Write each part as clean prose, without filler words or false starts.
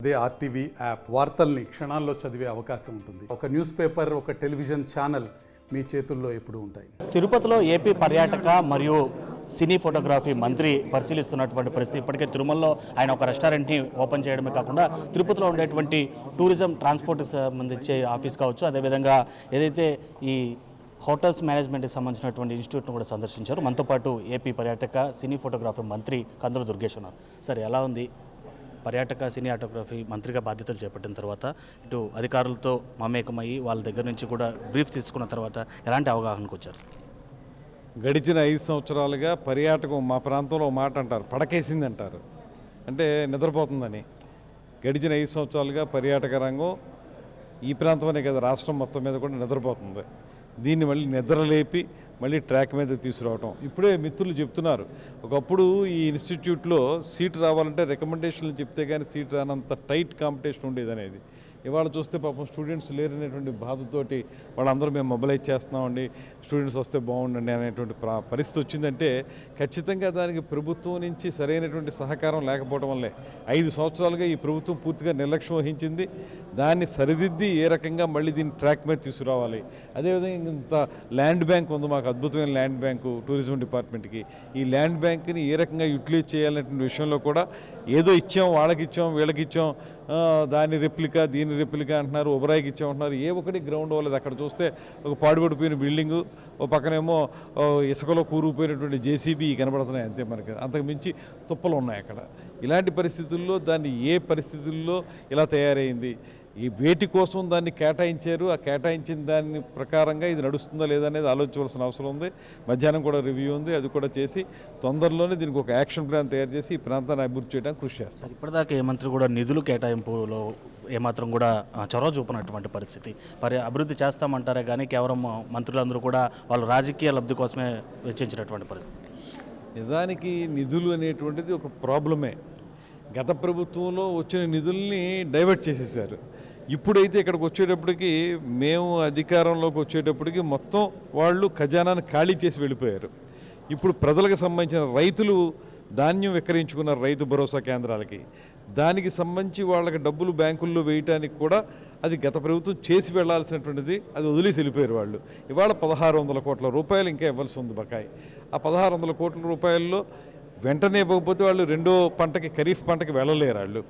అదే RTV app వార్తల్ని క్షణాల్లో చదివే అవకాశం ఉంటుంది. ఒక న్యూస్ పేపర్, ఒక టెలివిజన్ ఛానల్ మీ చేతుల్లో ఎప్పుడూ ఉంటాయి. తిరుపతిలో ఏపీ పర్యాటక మరియు సినీ ఫోటోగ్రఫీ మంత్రి పరిశీలిస్తున్నటువంటి పరిస్థితి. ఇప్పటికే తిరుమలలో ఆయన ఒక రెస్టారెంట్ని ఓపెన్ చేయడమే కాకుండా తిరుపతిలో ఉండేటువంటి టూరిజం ట్రాన్స్పోర్ట్కి సంబంధించే ఆఫీస్ కావచ్చు, అదేవిధంగా ఏదైతే ఈ హోటల్స్ మేనేజ్మెంట్కి సంబంధించినటువంటి ఇన్స్టిట్యూట్ను కూడా సందర్శించారు. మనతో పాటు ఏపీ పర్యాటక సినీ ఫోటోగ్రఫీ మంత్రి కందుల దుర్గేష్ ఉన్నారు. సార్, ఎలా ఉంది పర్యాటక సినీ ఆటోగ్రఫీ మంత్రిగా బాధ్యతలు చేపట్టిన తర్వాత ఇటు అధికారులతో మమేకమయ్యి వాళ్ళ దగ్గర నుంచి కూడా బ్రీఫ్ తీసుకున్న తర్వాత ఎలాంటి అవగాహనకు వచ్చారు? గడిచిన 5 సంవత్సరాలుగా పర్యాటకం మా ప్రాంతంలో మాట అంటారు, పడకేసింది అంటారు, అంటే నిద్రపోతుందని. గడిచిన 5 సంవత్సరాలుగా పర్యాటక రంగం ఈ ప్రాంతంలోనే కదా రాష్ట్రం మొత్తం మీద కూడా నిద్రపోతుంది. దీన్ని మళ్ళీ నిద్రలేపి మళ్ళీ ట్రాక్ మీద తీసుకురావటం. ఇప్పుడే మిత్రులు చెప్తున్నారు, ఒకప్పుడు ఈ ఇన్స్టిట్యూట్లో సీట్ రావాలంటే రికమెండేషన్లు చెప్తే కానీ సీట్ రానంత టైట్ కాంపిటీషన్ ఉండేది అనేది. ఇవాళ చూస్తే పాపం స్టూడెంట్స్ లేరనేటువంటి బాధతోటి వాళ్ళందరూ మేము మొబిలైజ్ చేస్తున్నామండి, స్టూడెంట్స్ వస్తే బాగుండండి అనేటువంటి పరిస్థితి వచ్చిందంటే ఖచ్చితంగా దానికి ప్రభుత్వం నుంచి సరైనటువంటి సహకారం లేకపోవడం వల్లే. 5 సంవత్సరాలుగా ఈ ప్రభుత్వం పూర్తిగా నిర్లక్ష్యం వహించింది. దాన్ని సరిదిద్ది ఏ రకంగా మళ్ళీ దీన్ని ట్రాక్ మీద తీసుకురావాలి. అదేవిధంగా ఇంత ల్యాండ్ బ్యాంక్ ఉంది మాకు, అద్భుతమైన ల్యాండ్ బ్యాంకు టూరిజం డిపార్ట్మెంట్కి. ఈ ల్యాండ్ బ్యాంక్ని ఏ రకంగా యూటిలైజ్ చేయాలనే విషయంలో కూడా ఏదో ఇచ్చాం, వాళ్ళకి ఇచ్చాం, వీళ్ళకి ఇచ్చాం, దాని రెప్లికా దీని రెప్లికా అంటున్నారు, ఒబరాయికి ఇచ్చామంటున్నారు. ఏ ఒకటి గ్రౌండ్ అవ్వలేదు. అక్కడ చూస్తే ఒక పాడుపడిపోయిన బిల్డింగు, ఓ పక్కనేమో ఇసుకలో కూరుకుపోయినటువంటి జేసీబీ కనబడుతున్నాయి అంతే. మనకి అంతకు మించి తుప్పలు ఉన్నాయి అక్కడ. ఇలాంటి పరిస్థితుల్లో దాన్ని ఏ పరిస్థితుల్లో ఇలా తయారైంది, ఈ వేటి కోసం దాన్ని కేటాయించారు, ఆ కేటాయించిన దాని ప్రకారంగా ఇది నడుస్తుందా లేదా అనేది ఆలోచించవలసిన అవసరం ఉంది. మధ్యాహ్నం కూడా రివ్యూ ఉంది, అది కూడా చేసి తొందరలోనే దీనికి ఒక యాక్షన్ ప్లాన్ తయారు చేసి ఈ ప్రాంతాన్ని అభివృద్ధి చేయడానికి కృషి చేస్తారు. ఇప్పటిదాకా ఏ మంత్రి కూడా నిధులు కేటాయింపులో ఏమాత్రం కూడా చొరవ చూపినటువంటి పరిస్థితి. అభివృద్ధి చేస్తామంటారే కానీ కేవలం మంత్రులందరూ కూడా వాళ్ళు రాజకీయ లబ్ధి కోసమే వెచ్చించినటువంటి పరిస్థితి. నిజానికి నిధులు అనేటువంటిది ఒక ప్రాబ్లమే. గత ప్రభుత్వంలో వచ్చిన నిధుల్ని డైవర్ట్ చేసేసారు. ఇప్పుడైతే ఇక్కడికి వచ్చేటప్పటికి, మేము అధికారంలోకి వచ్చేటప్పటికి మొత్తం వాళ్ళు ఖజానాను ఖాళీ చేసి వెళ్ళిపోయారు. ఇప్పుడు ప్రజలకు సంబంధించిన రైతులు ధాన్యం విక్రయించుకున్నారు రైతు భరోసా కేంద్రాలకి. దానికి సంబంధించి వాళ్ళకి డబ్బులు బ్యాంకుల్లో వేయటానికి కూడా అది గత ప్రభుత్వం చేసి వెళ్లాల్సినటువంటిది, అది వదిలేసి వెళ్ళిపోయారు వాళ్ళు. ఇవాళ 1600 కోట్ల రూపాయలు ఇంకా ఇవ్వాల్సి ఉంది బకాయి. ఆ 1600 కోట్ల రూపాయల్లో వెంటనే ఇవ్వకపోతే వాళ్ళు రెండో పంటకి, ఖరీఫ్ పంటకి వెళ్ళలేరు. వాళ్ళు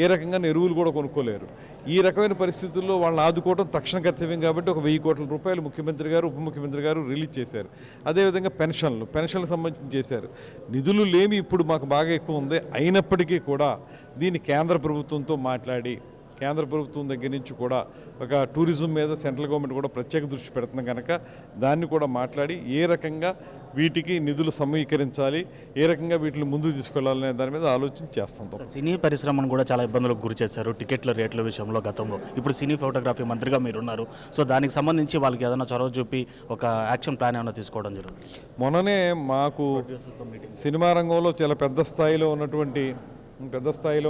ఏ రకంగా ఎరువులు కూడా కొనుక్కోలేరు. ఈ రకమైన పరిస్థితుల్లో వాళ్ళని ఆదుకోవడం తక్షణ కర్తవ్యం కాబట్టి ఒక 1000 కోట్ల రూపాయలు ముఖ్యమంత్రి గారు, ఉప ముఖ్యమంత్రి గారు రిలీజ్ చేశారు. అదేవిధంగా పెన్షన్లకు సంబంధించి చేశారు. నిధులు లేమి ఇప్పుడు మాకు బాగా ఎక్కువ ఉంది. అయినప్పటికీ కూడా దీన్ని కేంద్ర ప్రభుత్వంతో మాట్లాడి, కేంద్ర ప్రభుత్వం దగ్గర నుంచి కూడా ఒక టూరిజం మీద సెంట్రల్ గవర్నమెంట్ కూడా ప్రత్యేక దృష్టి పెడుతుంది కనుక దాన్ని కూడా మాట్లాడి ఏ రకంగా వీటికి నిధులు సమీకరించాలి, ఏ రకంగా వీటిని ముందుకు తీసుకెళ్లాలనే దాని మీద ఆలోచన చేస్తాం. సినీ పరిశ్రమను కూడా చాలా ఇబ్బందులకు గురి చేశారు టికెట్ల రేట్ల విషయంలో గతంలో. ఇప్పుడు సినీ ఫోటోగ్రఫీ మంత్రిగా మీరున్నారు. సో దానికి సంబంధించి వాళ్ళకి ఏదైనా చొరవ చూపి ఒక యాక్షన్ ప్లాన్ ఏమైనా తీసుకోవడం జరుగుతుంది? మొన్ననే మాకు సినిమా రంగంలో చాలా పెద్ద స్థాయిలో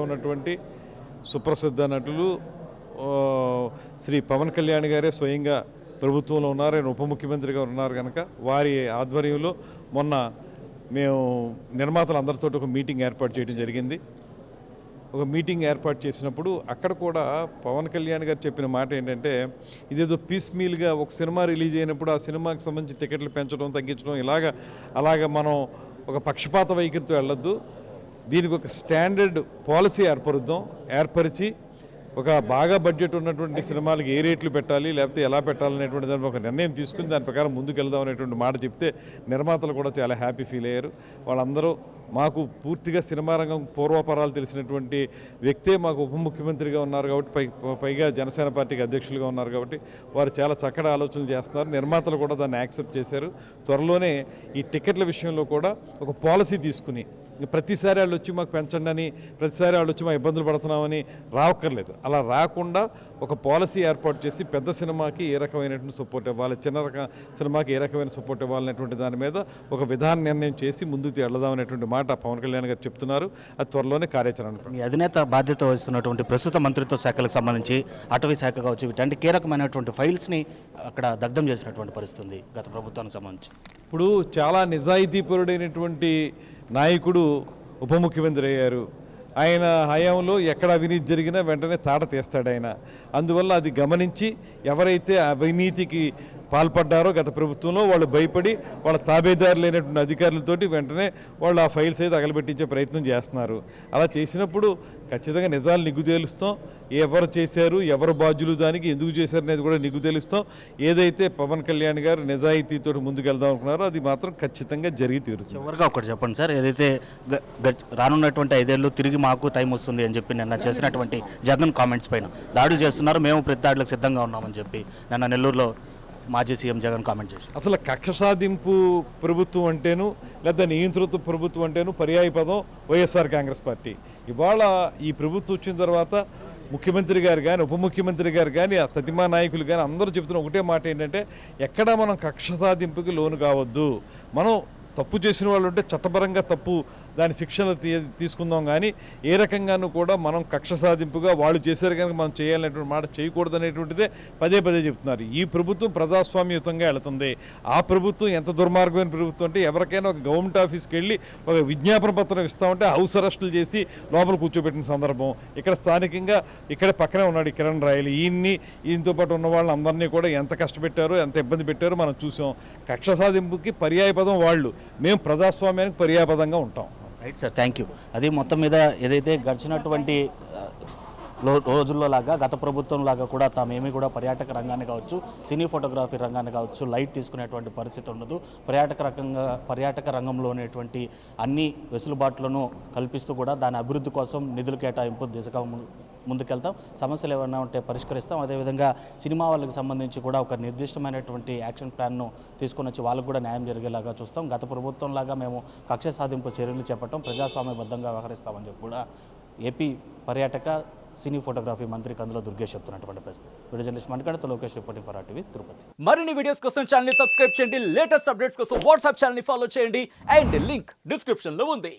ఉన్నటువంటి సుప్రసిద్ధ నటులు శ్రీ పవన్ కళ్యాణ్ గారే స్వయంగా ప్రభుత్వంలో ఉన్నారు, ఆయన ఉప ముఖ్యమంత్రిగా ఉన్నారు కనుక వారి ఆధ్వర్యంలో మొన్న మేము నిర్మాతలందరితో ఒక మీటింగ్ ఏర్పాటు చేయడం జరిగింది. ఒక మీటింగ్ ఏర్పాటు చేసినప్పుడు అక్కడ కూడా పవన్ కళ్యాణ్ గారు చెప్పిన మాట ఏంటంటే, ఇదేదో పీస్ మీల్గా ఒక సినిమా రిలీజ్ అయినప్పుడు ఆ సినిమాకి సంబంధించి టికెట్లు పెంచడం, తగ్గించడం అలాగ మనం ఒక పక్షపాత వైఖరితో వెళ్ళొద్దు. దీనికి ఒక స్టాండర్డ్ పాలసీ ఏర్పరిచి ఒక బాగా బడ్జెట్ ఉన్నటువంటి సినిమాలకి ఏ రేట్లు పెట్టాలి, లేకపోతే ఎలా పెట్టాలనేటువంటి దాని ఒక నిర్ణయం తీసుకుని దాని ప్రకారం ముందుకు వెళ్దాం అనేటువంటి మాట చెప్తే నిర్మాతలు కూడా చాలా హ్యాపీ ఫీల్ అయ్యారు. వాళ్ళందరూ మాకు పూర్తిగా సినిమా రంగం పూర్వాపరాలు తెలిసినటువంటి వ్యక్తే మాకు ఉప ముఖ్యమంత్రిగా ఉన్నారు కాబట్టి, పైగా జనసేన పార్టీకి అధ్యక్షులుగా ఉన్నారు కాబట్టి వారు చాలా చక్కటి ఆలోచనలు చేస్తున్నారు. నిర్మాతలు కూడా దాన్ని యాక్సెప్ట్ చేశారు. త్వరలోనే ఈ టికెట్ల విషయంలో కూడా ఒక పాలసీ తీసుకుని, ప్రతిసారి వాళ్ళు వచ్చి మాకు పెంచండి అని, ప్రతిసారి వాళ్ళు వచ్చి మా ఇబ్బందులు పడుతున్నామని రావక్కర్లేదు. అలా రాకుండా ఒక పాలసీ ఏర్పాటు చేసి పెద్ద సినిమాకి ఏ రకమైనటువంటి సపోర్ట్ ఇవ్వాలి, చిన్న సినిమాకి ఏ రకమైన సపోర్ట్ ఇవ్వాలనేటువంటి దాని మీద ఒక విధాన నిర్ణయం చేసి ముందుకు వెళ్దామనేటువంటి మాట పవన్ కళ్యాణ్ గారు చెప్తున్నారు. అది త్వరలోనే కార్యాచరణ. మీ అధినేత బాధ్యత వహిస్తున్నటువంటి ప్రస్తుత మంత్రిత్వ శాఖలకు సంబంధించి అటవీ శాఖ కావచ్చు, ఇలాంటి కీలకమైనటువంటి ఫైల్స్ని అక్కడ దగ్ధం చేసినటువంటి పరిస్థితి గత ప్రభుత్వానికి సంబంధించి. ఇప్పుడు చాలా నిజాయితీపరుడైనటువంటి నాయకుడు ఉప ముఖ్యమంత్రి అయ్యారు. ఆయన హయాంలో ఎక్కడ అవినీతి జరిగినా వెంటనే తాట తీస్తాడు ఆయన. అందువల్ల అది గమనించి ఎవరైతే అవినీతికి పాల్పడ్డారో గత ప్రభుత్వంలో వాళ్ళు భయపడి వాళ్ళ తాబేదారు లేనటువంటి అధికారులతోటి వెంటనే వాళ్ళు ఆ ఫైల్స్ అయితే తగలబెట్టించే ప్రయత్నం చేస్తున్నారు. అలా చేసినప్పుడు ఖచ్చితంగా నిజాలు నిగ్గు తేలుస్తాం. ఎవరు చేశారు, ఎవరు బాధ్యులు, దానికి ఎందుకు చేశారు అనేది కూడా నిగ్గు తేలుస్తాం. ఏదైతే పవన్ కళ్యాణ్ గారు నిజాయితీతో ముందుకెళ్దాం అనుకున్నారో అది మాత్రం ఖచ్చితంగా జరిగి తీరుతుంది. చివరిగా ఒకటి చెప్పండి సార్, ఏదైతే రానున్నటువంటి 5 ఏళ్ళు తిరిగి మాకు టైం వస్తుంది అని చెప్పి నిన్న చేసినటువంటి జగన్ కామెంట్స్ పైన దాడులు చేస్తున్నారు, మేము ప్రతి దాడులకు సిద్ధంగా ఉన్నామని చెప్పి నిన్న నెల్లూరులో మాజీ సీఎం జగన్ కామెంట్ చేశారు. అసలు కక్ష సాధింపు ప్రభుత్వం అంటేను లేదా నియంతృత్వ ప్రభుత్వం అంటేను పర్యాయ పదం వైఎస్ఆర్ కాంగ్రెస్ పార్టీ. ఇవాళ ఈ ప్రభుత్వం వచ్చిన తర్వాత ముఖ్యమంత్రి గారు కానీ ఉప ముఖ్యమంత్రి గారు కానీ ఆ తతిమా నాయకులు కానీ అందరూ చెబుతున్న ఒకటే మాట ఏంటంటే ఎక్కడా మనం కక్ష సాధింపుకి లోను కావద్దు. మనం తప్పు చేసిన వాళ్ళు ఉంటే చట్టపరంగా తప్పు దాని శిక్షలు తీసుకుందాం, కానీ ఏ రకంగానూ కూడా మనం కక్ష సాధింపుగా వాళ్ళు చేశారు కనుక మనం చేయాలనేటువంటి మాట చేయకూడదు అనేటువంటిదే పదే పదే చెప్తున్నారు. ఈ ప్రభుత్వం ప్రజాస్వామ్యయుతంగా వెళుతుంది. ఆ ప్రభుత్వం ఎంత దుర్మార్గమైన ప్రభుత్వం అంటే ఎవరికైనా ఒక గవర్నమెంట్ ఆఫీస్కి వెళ్ళి ఒక విజ్ఞాపన పత్రం ఇస్తామంటే హౌస్ అరెస్టులు చేసి లోపల కూర్చోబెట్టిన సందర్భం. ఇక్కడ స్థానికంగా ఇక్కడ పక్కనే ఉన్నాడు కిరణ్ రాయలు, ఈయనతో పాటు ఉన్న వాళ్ళందరినీ కూడా ఎంత కష్టపెట్టారో ఎంత ఇబ్బంది పెట్టారో మనం చూసాం. కక్ష సాధింపుకి పర్యాయ పదం వాళ్ళు, మేము ప్రజాస్వామ్యానికి పర్యాయపదంగా ఉంటాం. Right sir, thank you. అది మొత్తం మీద ఏదైతే గడిచినటువంటి రోజుల్లో లాగా గత ప్రభుత్వం లాగా కూడా తామేమీ కూడా పర్యాటక రంగాన్ని కావచ్చు, సినీ ఫోటోగ్రఫీ రంగాన్ని కావచ్చు లైట్ తీసుకునేటువంటి పరిస్థితి ఉండదు. పర్యాటక రంగంలో ఉన్నటువంటి అన్ని వెసులుబాట్లను కల్పిస్తూ కూడా దాని అభివృద్ధి కోసం నిధులు కేటాయింపు దిశగా ముందుకెళ్తాం. సమస్యలు ఏమైనా ఉంటే పరిష్కరిస్తాం. అదేవిధంగా సినిమా వాళ్ళకి సంబంధించి కూడా ఒక నిర్దిష్టమైనటువంటి యాక్షన్ ప్లాన్ను తీసుకొని వచ్చి వాళ్ళకు కూడా న్యాయం జరిగేలాగా చూస్తాం. గత ప్రభుత్వం లాగా మేము కక్ష సాధింపు చర్యలు చేపట్టం, ప్రజాస్వామ్యబద్ధంగా వ్యవహరిస్తామని చెప్పి కూడా ఏపీ పర్యాటక సినీ ఫోటోగ్రఫీ మంత్రి కందుల దుర్గేష్ చెప్తున్నటువంటి పరిస్థితి. Video journalist Manikanta Lokesh reporting for RTV Tirupati. మరిన్ని వీడియోస్ కోసం ఛానల్ ని సబ్స్క్రైబ్ చేయండి, లేటెస్ట్ అప్డేట్స్ కోసం వాట్సాప్ ఛానల్ ని ఫాలో చేయండి అండ్ లింక్ డిస్క్రిప్షన్ లో ఉంది.